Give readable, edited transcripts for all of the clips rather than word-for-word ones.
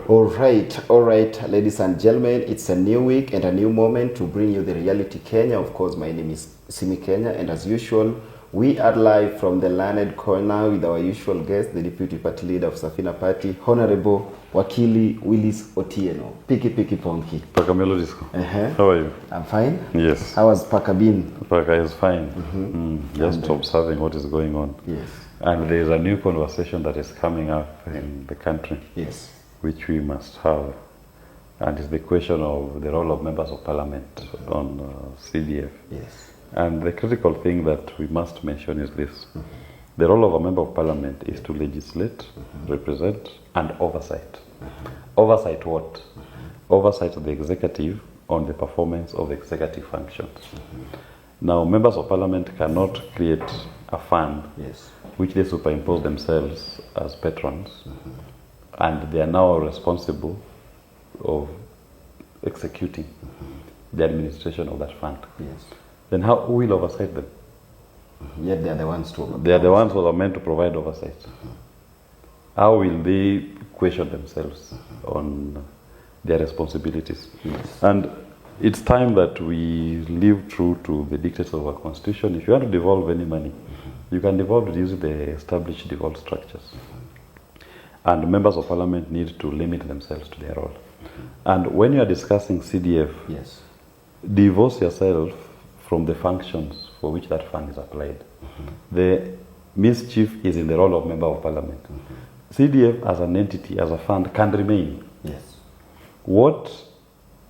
All right, ladies and gentlemen, it's a new week and a new moment to bring you the Reality Kenya. Of course, my name is Simi Kenya, and as usual, we are live from the Learned Corner with our usual guest, the Deputy Party Leader of Safina Party, Honorable Wakili Willis Otieno. Piki Ponki. Paka Melodisco. How are you? I'm fine. Yes. How has Paka been? Paka is fine. Just observing what is going on. Yes. And there is a new conversation that is coming up in the country. Yes. Which we must have. And it's the question of the role of members of parliament on CDF. Yes. And the critical thing that we must mention is this. The role of a member of parliament is to legislate, represent, and oversight. Oversight what? Oversight of the executive on the performance of executive functions. Now, members of parliament cannot create a fund which they superimpose themselves as patrons, and they are now responsible of executing the administration of that fund. Yes. Then who will oversight them? Yet they are the ones to. They are the ones who are meant to provide oversight. How will they question themselves on their responsibilities? Yes. And it's time that we live true to the dictates of our constitution. If you want to devolve any money, you can devolve it using the established devolved structures. And members of parliament need to limit themselves to their role. And when you are discussing CDF, divorce yourself from the functions for which that fund is applied. The mischief is in the role of member of parliament. CDF as an entity, as a fund, can remain. Yes. What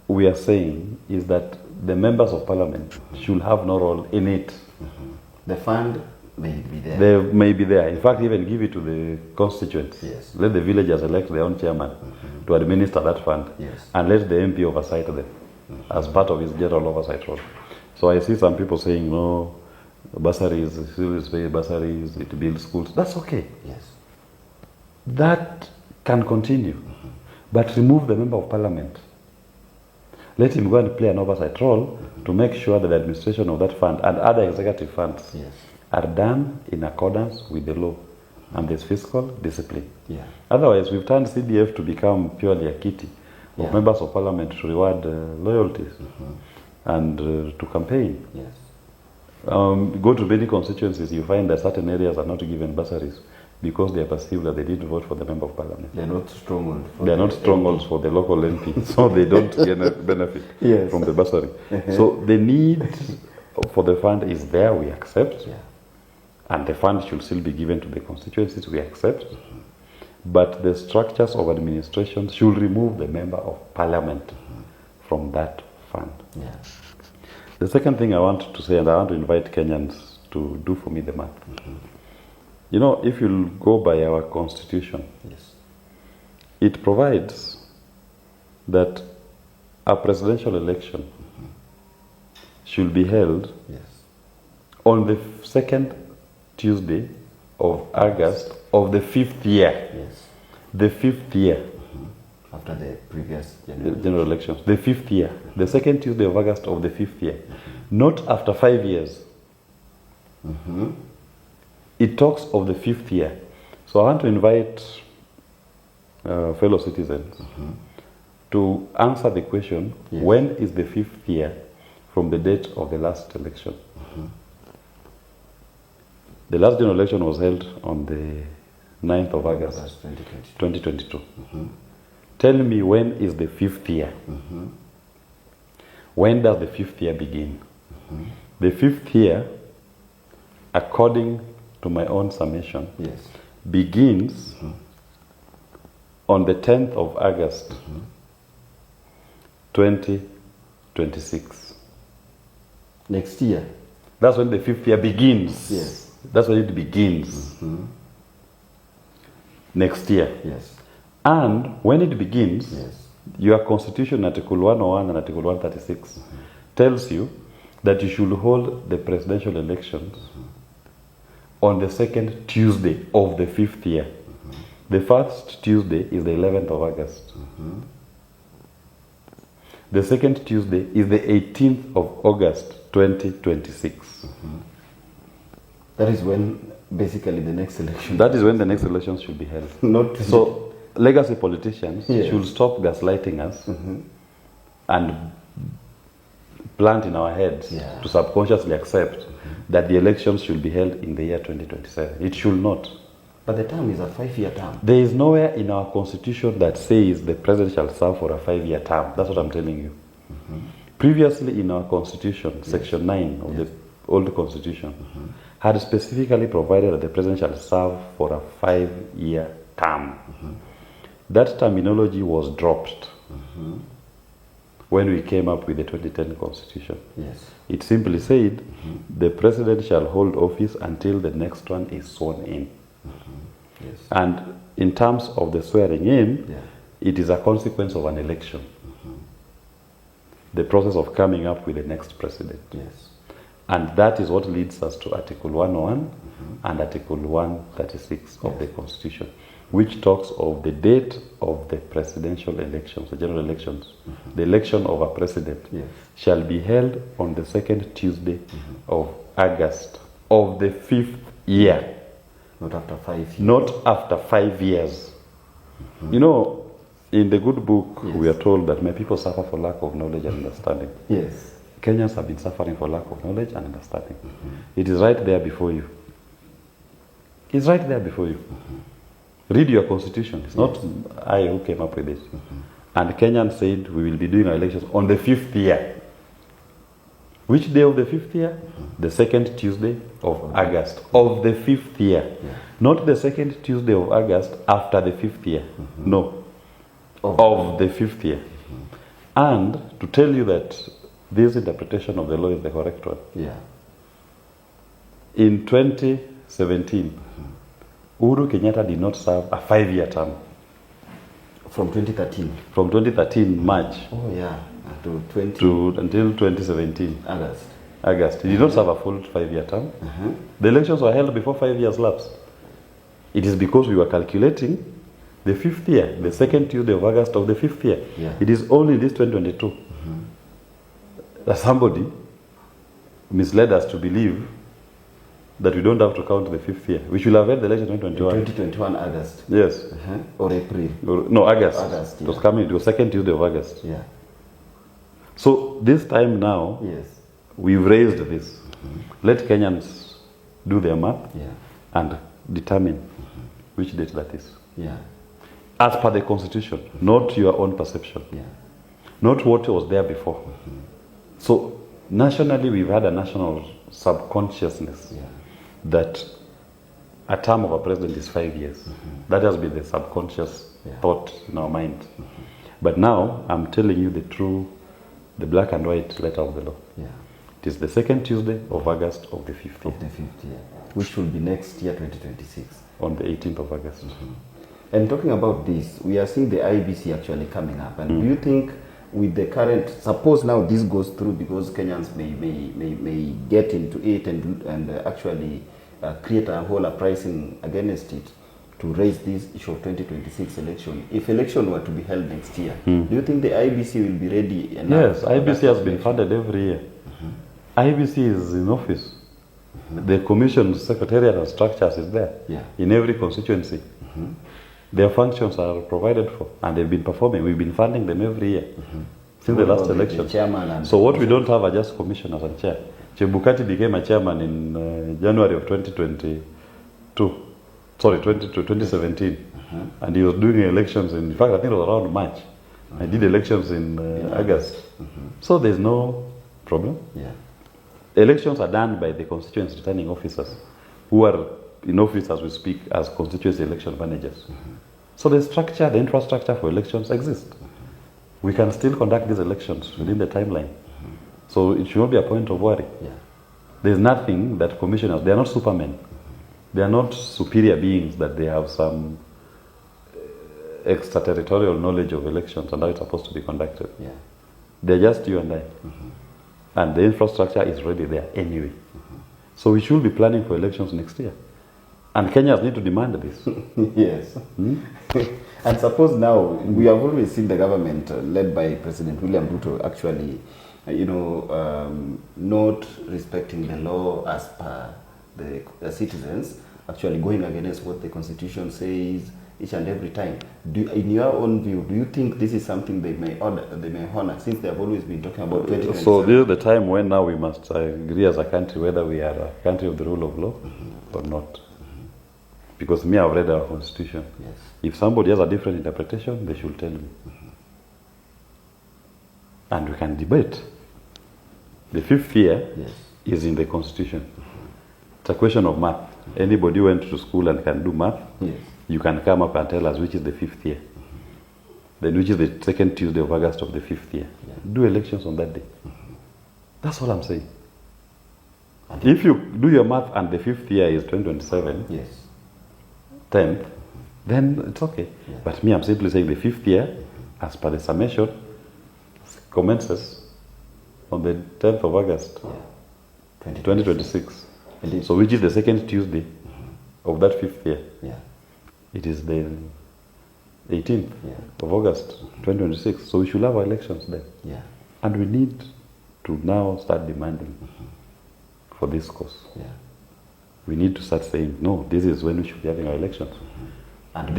we are saying is that the members of parliament should have no role in it. The fund may be there. They may be there. In fact, even give it to the constituents. Yes. Let the villagers elect their own chairman to administer that fund. Yes. And let the MP oversight them as part of his general oversight role. So I see some people saying, no, bursaries, bursaries, it builds schools. That's okay. Yes. That can continue. But remove the member of parliament. Let him go and play an oversight role to make sure that the administration of that fund and other executive funds are done in accordance with the law. And there's fiscal discipline. Otherwise, we've turned CDF to become purely a kitty of members of parliament to reward loyalties and to campaign. Yes. Go to many constituencies, you find that certain areas are not given bursaries because they are perceived that they didn't vote for the member of parliament. They are not strongholds. They are not strongholds for the local MP, so they don't benefit from the bursary. So the need for the fund is there, we accept. And the fund should still be given to the constituencies, we accept. But the structures of administration should remove the member of parliament from that fund. The second thing I want to say, and I want to invite Kenyans to do for me the math. You know, if you go by our constitution, it provides that a presidential election should be held on the second Tuesday of August of the 5th year. The 5th year. After the previous general elections. The 5th year. The second Tuesday of August of the 5th year. Not after 5 years. It talks of the 5th year. So I want to invite fellow citizens to answer the question, when is the 5th year from the date of the last election? The last general election was held on the 9th of August 2022. Tell me, when is the 5th year? When does the 5th year begin? The 5th year, according to my own summation, begins on the 10th of August 2026. Next year? That's when the 5th year begins. That's when it begins. Next year. And when it begins, your constitution, Article 101 and Article 136, tells you that you should hold the presidential elections on the second Tuesday of the 5th year. The first Tuesday is the 11th of August. The second Tuesday is the 18th of August 2026. That is when basically the next election. That is when the next election should be held. Not so legacy politicians should stop gaslighting us and plant in our heads to subconsciously accept that the elections should be held in the year 2027. It should not. But the term is a 5-year term. There is nowhere in our constitution that says the president shall serve for a 5-year term. That's what I'm telling you. Previously in our constitution, section 9 of the old constitution, had specifically provided that the president shall serve for a 5-year term. That terminology was dropped when we came up with the 2010 constitution. It simply said the president shall hold office until the next one is sworn in. And in terms of the swearing in, it is a consequence of an election. The process of coming up with the next president. And that is what leads us to Article 101 and Article 136 of the Constitution, which talks of the date of the presidential elections, the general elections. The election of a president shall be held on the second Tuesday of August of the 5th year. Not after 5 years. Not after 5 years. You know, in the good book, we are told that my people suffer for lack of knowledge and understanding. Kenyans have been suffering for lack of knowledge and understanding. It is right there before you. It's right there before you. Read your constitution. It's not I who came up with it. And Kenyans said we will be doing our elections on the 5th year. Which day of the 5th year? The second Tuesday of August of the 5th year. Not the second Tuesday of August after the 5th year. No. Of the 5th year. And to tell you that this interpretation of the law is the correct one. In 2017, Uhuru Kenyatta did not serve a 5-year term. From 2013? From 2013, March. To until 2017. August. He did not serve a full 5-year term. The elections were held before 5 years lapsed. It is because we were calculating the 5th year, the second Tuesday of August of the 5th year. It is only this 2022 that somebody misled us to believe that we don't have to count the 5th year. We should have had the election in 2021 August. Yes. Or April. No, August. It was coming. It was second Tuesday of August. So this time now, we've raised this. Let Kenyans do their math and determine which date that is. As per the constitution, not your own perception. Not what was there before. So nationally, we've had a national subconsciousness that a term of a president is 5 years. That has been the subconscious thought in our mind. But now, I'm telling you the black and white letter of the law. It is the second Tuesday of August of the 5th year. Of the 5th year. Which will be next year, 2026. On the 18th of August. And talking about this, we are seeing the IBC actually coming up. And do you think with the current, suppose now this goes through because Kenyans may get into it and actually create a whole uprising against it to raise this issue of 2026 election. If election were to be held next year, do you think the IBC will be ready enough? Yes, IBC has been funded every year. IBC is in office. The commission's secretariat and structures is there in every constituency. Their functions are provided for and they've been performing. We've been funding them every year since the last election. So what we don't have are just commissioners and chair. Chebukati became a chairman in January of 2017. And he was doing elections in fact, I think it was around March. I did elections in August. So there's no problem. Elections are done by the constituency returning officers who are in office as we speak as constituency election managers. So the structure, the infrastructure for elections exists. We can still conduct these elections within the timeline. So it should not be a point of worry. There's nothing that commissioners, they are not supermen. They are not superior beings that they have some extraterritorial knowledge of elections and how it's supposed to be conducted. They're just you and I. And the infrastructure is already there anyway. So we should be planning for elections next year. And Kenyans need to demand this. And suppose now, we have always seen the government led by President William Ruto actually, not respecting the law as per the citizens, actually going against what the Constitution says, each and every time. In your own view, do you think this is something they may honor since they have always been talking about 2027? So this is the time when now we must agree as a country whether we are a country of the rule of law or not. Because me, I've read our constitution. Yes. If somebody has a different interpretation, they should tell me. And we can debate. The fifth year is in the constitution. It's a question of math. Anybody who went to school and can do math, you can come up and tell us which is the fifth year. Then which is the second Tuesday of August of the fifth year. Do elections on that day. That's all I'm saying. And if you do your math and the fifth year is 2027, 10th, then it's okay. But me, I'm simply saying the fifth year, as per the summation, commences on the 10th of August, 2026. So which is the second Tuesday of that fifth year? It is the 18th of August, 2026. So we should have our elections then. And we need to now start demanding for this cause. We need to start saying, no, this is when we should be having our elections. And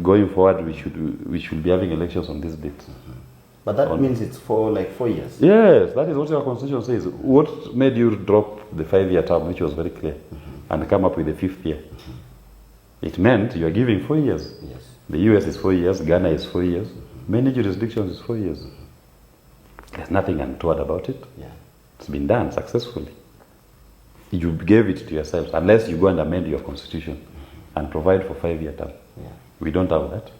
going forward, we should be having elections on this date. But that means it's for 4 years. Yes, that is what our constitution says. What made you drop the 5-year term, which was very clear, and come up with the fifth year? It meant you are giving 4 years. The US is 4 years, Ghana is 4 years, many jurisdictions is 4 years. There's nothing untoward about it. It's been done successfully. You gave it to yourselves, unless you go and amend your constitution and provide for 5-year term. We don't have that.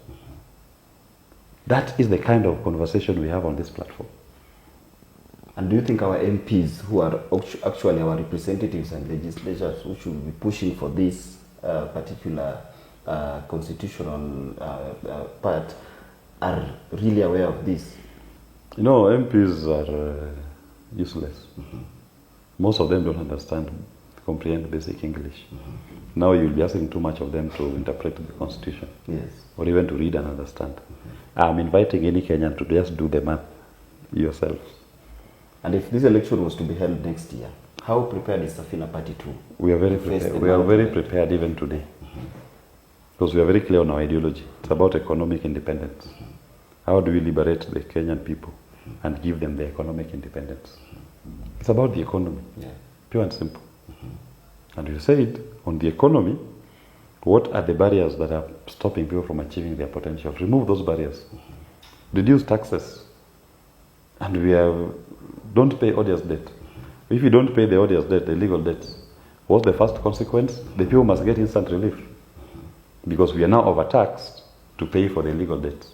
That is the kind of conversation we have on this platform. And do you think our MPs, who are actually our representatives and legislators, who should be pushing for this particular constitutional part, are really aware of this? You know, MPs are useless. Most of them don't understand, comprehend basic English. Now you'll be asking too much of them to interpret the constitution. Or even to read and understand. I'm inviting any Kenyan to just do the math yourselves. And if this election was to be held next year, how prepared is Safina Party to? We are very prepared. We are very prepared even today. Because we are very clear on our ideology. It's about economic independence. How do we liberate the Kenyan people and give them the economic independence? It's about the economy. Pure and simple. And we said, on the economy, what are the barriers that are stopping people from achieving their potential? Remove those barriers. Reduce taxes. And don't pay odious debt. If you don't pay the odious debt, the legal debts, what's the first consequence? The people must get instant relief. Because we are now overtaxed to pay for the legal debts.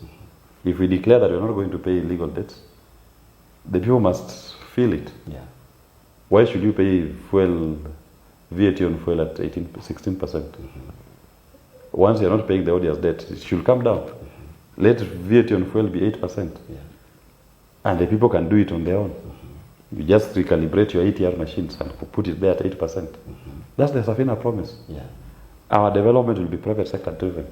If we declare that we're not going to pay legal debts, the people must feel it. Why should you pay VAT on fuel at 16%? Once you're not paying the odious debt, it should come down. Let VAT on fuel be 8%. And the people can do it on their own. You just recalibrate your ATR machines and put it there at 8%. That's the Safina promise. Our development will be private sector driven.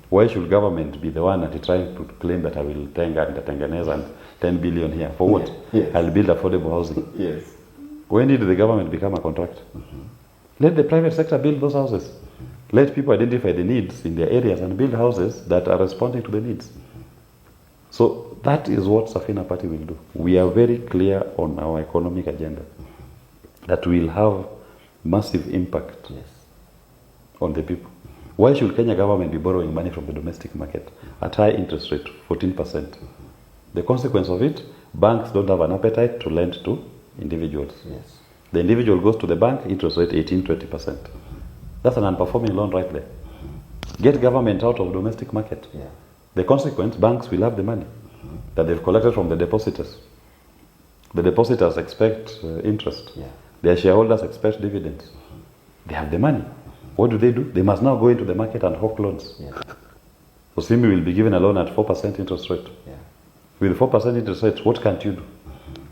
Why should government be the one that is trying to claim that I will tengeneza and 10 billion here? For what? I'll build affordable housing. When did the government become a contractor? Let the private sector build those houses. Let people identify the needs in their areas and build houses that are responding to the needs. So that is what Safina Party will do. We are very clear on our economic agenda that will have massive impact on the people. Why should Kenya government be borrowing money from the domestic market at high interest rate, 14%? The consequence of it, banks don't have an appetite to lend to individuals. The individual goes to the bank, interest rate 18-20%. That's an unperforming loan right there. Get government out of domestic market. The consequence, banks will have the money that they've collected from the depositors. The depositors expect interest. Their shareholders expect dividends. They have the money. What do? They must now go into the market and hawk loans. So Simi will be given a loan at 4% interest rate. With 4% interest rate, what can't you do?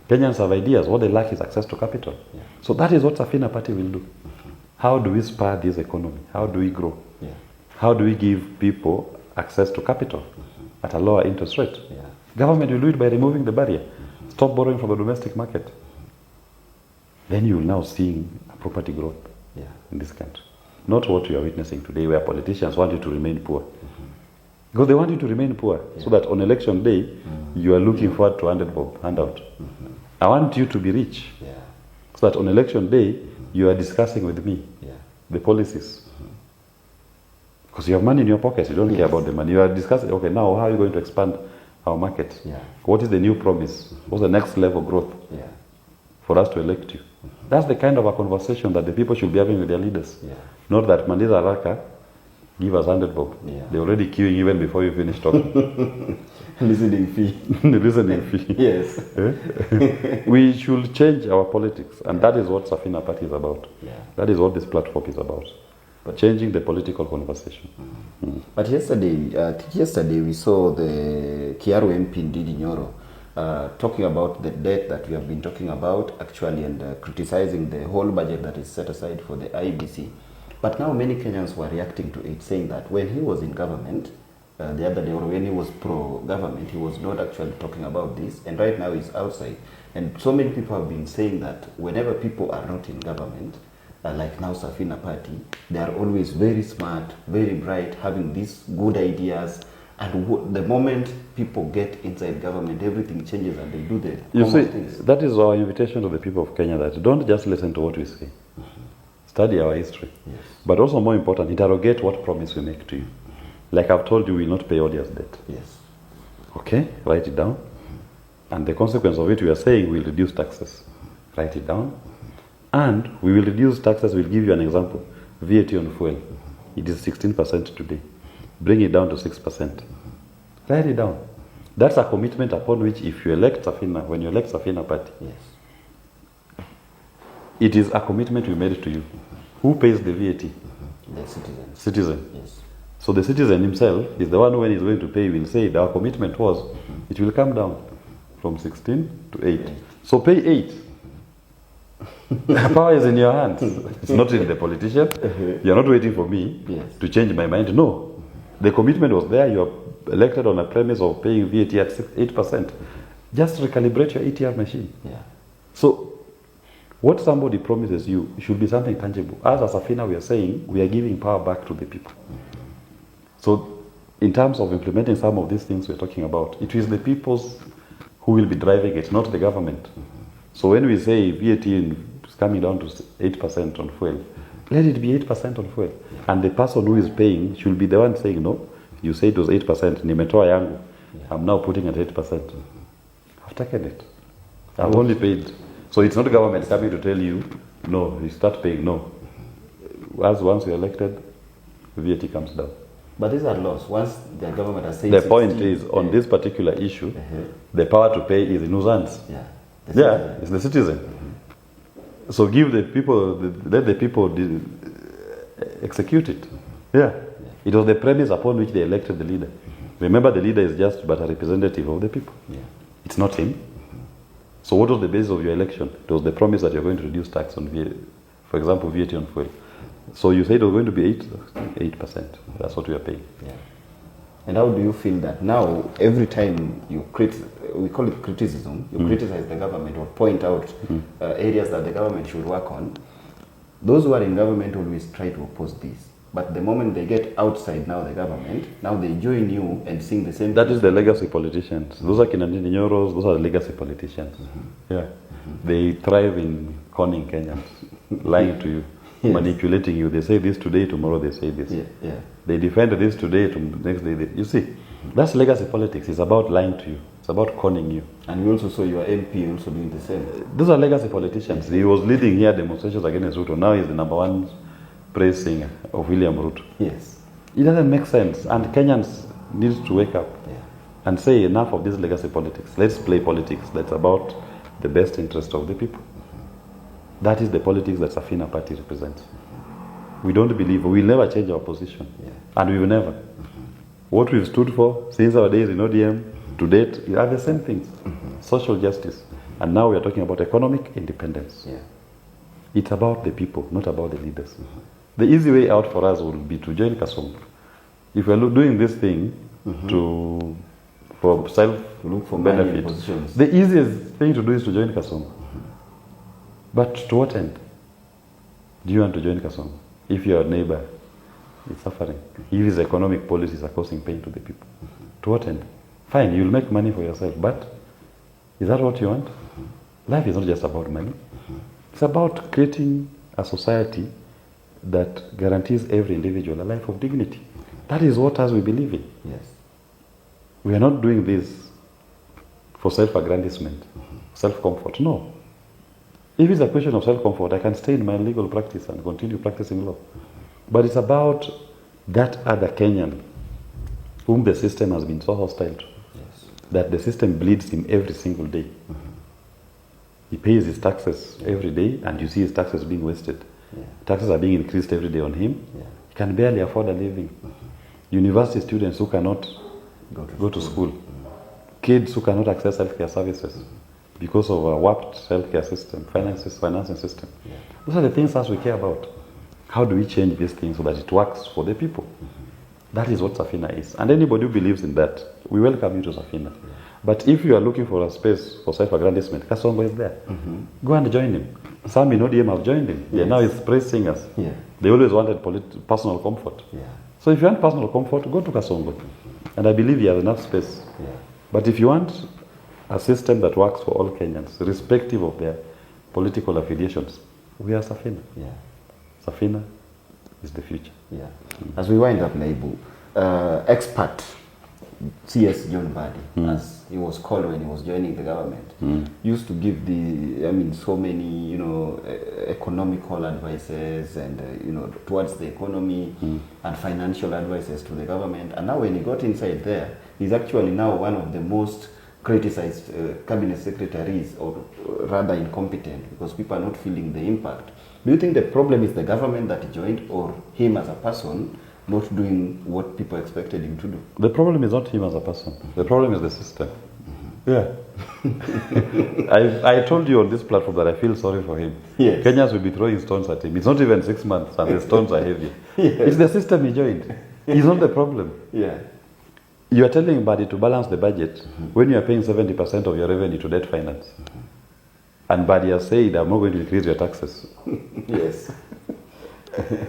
Kenyans have ideas. What they lack is access to capital. So that is what Safina Party will do. How do we spur this economy? How do we grow? How do we give people access to capital at a lower interest rate? Government will do it by removing the barrier. Stop borrowing from the domestic market. Then you will now see a property growth in this country. Not what we are witnessing today, where politicians want you to remain poor. Because they want you to remain poor, so that on election day, you are looking forward to handout. I want you to be rich, so that on election day, you are discussing with me the policies. Because you have money in your pockets, you don't care about the money. You are discussing, okay, now how are you going to expand our market? What is the new promise? What's the next level growth for us to elect you? That's the kind of a conversation that the people should be having with their leaders. Not that Mandela Raka, give us 100 bob. They're already queuing even before you finish talking. Listening fee. Listening fee. Yes. We should change our politics, and that is what Safina Party is about. That is what this platform is about. But changing the political conversation. But yesterday we saw the Kiaru MP Ndidi Nyoro talking about the debt that we have been talking about actually, and criticizing the whole budget that is set aside for the IBC. But now many Kenyans were reacting to it, saying that when he was in government, the other day, or when he was pro-government, he was not actually talking about this, and right now he's outside. And so many people have been saying that whenever people are not in government, like now Safina Party, they are always very smart, very bright, having these good ideas, and the moment people get inside government, everything changes and they do the things. That is our invitation to the people of Kenya, that don't just listen to what we say. Study our history. But also more important, interrogate what promise we make to you. Like I've told you, we will not pay odious debt. Okay, write it down. And the consequence of it, we are saying we'll reduce taxes. Write it down. And we will reduce taxes. We'll give you an example. VAT on fuel. It is 16% today. Bring it down to 6%. Write it down. That's a commitment upon which, if you elect Safina, when you elect Safina Party, it is a commitment we made to you. Who pays the VAT? The citizen. Citizen. So the citizen himself is the one, when he's going to pay, will say our commitment was it will come down from 16 to 8. So pay 8. Power is in your hands. It's not in the politician. You're not waiting for me to change my mind. No. The commitment was there. You are elected on a premise of paying VAT at 8%. Just recalibrate your ATR machine. So what somebody promises you should be something tangible. As a Safina, we are saying we are giving power back to the people. So in terms of implementing some of these things we're talking about, it is the peoples who will be driving it, not the government. So when we say VAT is coming down to 8% on fuel, let it be 8% on fuel. And the person who is paying should be the one saying, no, you say it was 8%, nimetoa yangu, I'm now putting it at 8%. I've taken it. I've only paid. So it's not the government coming to tell you, no, you start paying, no. Once you're elected, VAT comes down. But these are laws. Once the government has said... The point is, on this particular issue, the power to pay is in whose hands? It's the citizen. So give the people, let the people execute it. It was the premise upon which they elected the leader. Remember, the leader is just but a representative of the people. It's not him. So what was the basis of your election? It was the promise that you're going to reduce tax on VAT, for example, VAT on fuel. So you said it was going to be 8%. That's what we are paying. And how do you feel that now, every time you we call it criticism, you criticize the government or point out areas that the government should work on, those who are in government always try to oppose this. But the moment they get outside now the government, now they join you and sing the same. That is the legacy politicians. Those are Ndidi Nyoros, those are the legacy politicians. They thrive in conning Kenyans, lying to you, manipulating you. They say this today, tomorrow they say this. They defend this today, next day. You see, that's legacy politics. It's about lying to you. It's about conning you. And we also saw your MP also doing the same. Those are legacy politicians. He was leading here demonstrations against Ruto. Now he's the number one praise singer of William Ruto. It doesn't make sense. And Kenyans need to wake up and say enough of this legacy politics. Let's play politics that's about the best interest of the people. That is the politics that Safina Party represents. We don't believe, we'll never change our position. And we will never. What we've stood for since our days in ODM to date are the same things. Social justice. And now we are talking about economic independence. It's about the people, not about the leaders. The easy way out for us would be to join Kasum. If we're doing this thing for self-benefit, the easiest thing to do is to join Kasum. But to what end do you want to join Kasum? if your neighbor is suffering, if his economic policies are causing pain to the people, to what end? Fine, you'll make money for yourself, but is that what you want? Life is not just about money. It's about creating a society that guarantees every individual a life of dignity. That is what as we believe in. Yes. We are not doing this for self-aggrandizement, self-comfort. No. If it's a question of self-comfort, I can stay in my legal practice and continue practicing law. But it's about that other Kenyan whom the system has been so hostile to, that the system bleeds him every single day. He pays his taxes every day, and you see his taxes being wasted. Taxes are being increased every day on him. He can barely afford a living. University students who cannot go to school. Kids who cannot access healthcare services because of a warped healthcare system, financing system. Those are the things as we care about. How do we change these things so that it works for the people? That is what Safina is. And anybody who believes in that, we welcome you to Safina. But if you are looking for a space for self-aggrandizement, Kasongo is there. Go and join him. Some in ODM have joined him. They are now his praise singers. They always wanted personal comfort. So if you want personal comfort, go to Kasongo. And I believe he has enough space. But if you want a system that works for all Kenyans, irrespective of their political affiliations, we are Safina. Safina is the future. As we wind up, Naibu, expert CS John Mbadi, as he was called when he was joining the government, used to give so many, economical advices and, towards the economy and financial advices to the government. And now when he got inside there, he's actually now one of the most criticized cabinet secretaries, or rather incompetent, because people are not feeling the impact. Do you think the problem is the government that he joined, or him as a person not doing what people expected him to do? The problem is not him as a person. The problem is the system. I told you on this platform that I feel sorry for him. Kenyans will be throwing stones at him. It's not even 6 months and the stones are heavy. It's the system he joined. He's not the problem. You are telling Mbadi to balance the budget when you are paying 70% of your revenue to debt finance. And Mbadi has said, I'm not going to increase your taxes.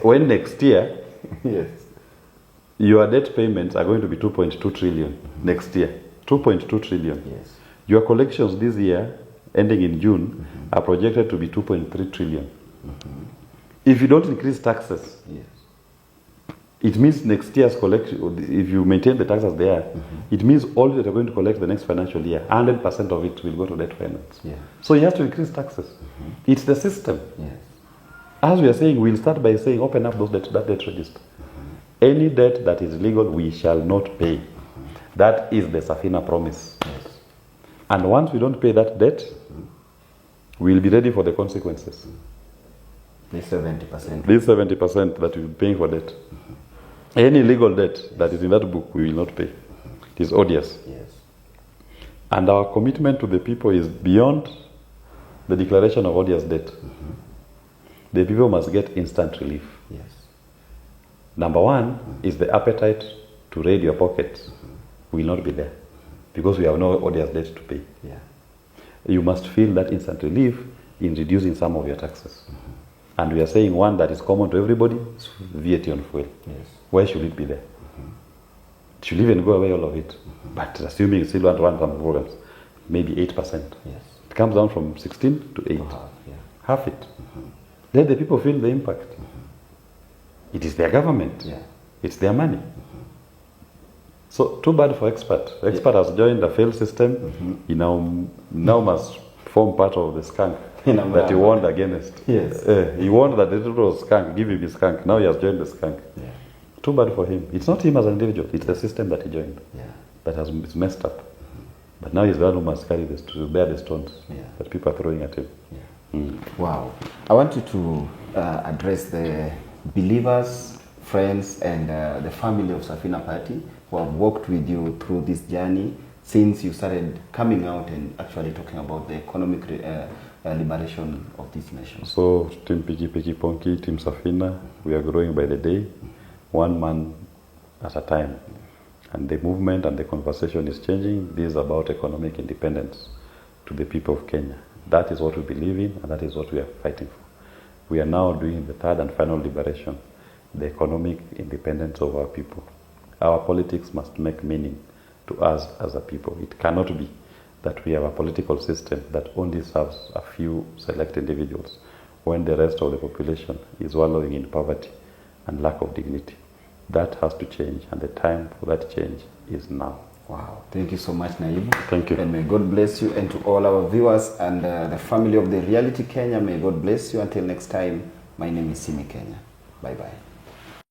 When next year, your debt payments are going to be 2.2 trillion next year. 2.2 trillion. Your collections this year, ending in June, are projected to be 2.3 trillion. If you don't increase taxes, it means next year's collection, if you maintain the taxes there, it means all that you're going to collect the next financial year, 100% of it will go to debt finance. So you have to increase taxes. It's the system. As we are saying, we'll start by saying, open up that debt register. Any debt that is legal, we shall not pay. That is the Safina promise. And once we don't pay that debt, we'll be ready for the consequences. This 70%. This 70% that we're paying for debt. Any legal debt that is in that book, we will not pay. It is odious. And our commitment to the people is beyond the declaration of odious debt. The people must get instant relief. Number one is the appetite to raid your pockets will not be there, because we have no odious debt to pay. You must feel that instant relief in reducing some of your taxes. And we are saying one that is common to everybody is VAT on fuel. Why should it be there? It should even go away, all of it. But assuming you still want to run some programs, maybe 8%. It comes down from 16 to 8. Half it. Let the people feel the impact. It is their government. It's their money. So too bad for expert. Expert has joined a failed system. He now must form part of the skunk that he warned against. He warned that it was skunk, give him his skunk. Now he has joined the skunk. Too bad for him. It's not him as an individual, it's the system that he joined that has messed up. But now he's the one who must carry this, to bear the stones that people are throwing at him. Wow. I want you to address the believers, friends, and the family of Safina Party who have walked with you through this journey since you started coming out and actually talking about the economic liberation of this nation. So, Team Piki Piki Ponki, Team Safina, we are growing by the day, one man at a time. And the movement and the conversation is changing. This is about economic independence to the people of Kenya. That is what we believe in, and that is what we are fighting for. We are now doing the third and final liberation, the economic independence of our people. Our politics must make meaning to us as a people. It cannot be that we have a political system that only serves a few select individuals when the rest of the population is wallowing in poverty and lack of dignity. That has to change, and the time for that change is now. Wow, thank you so much, Naibu. Thank you. And may God bless you, and to all our viewers and the family of the Reality Kenya, may God bless you. Until next time, my name is Simi Kenya. Bye-bye.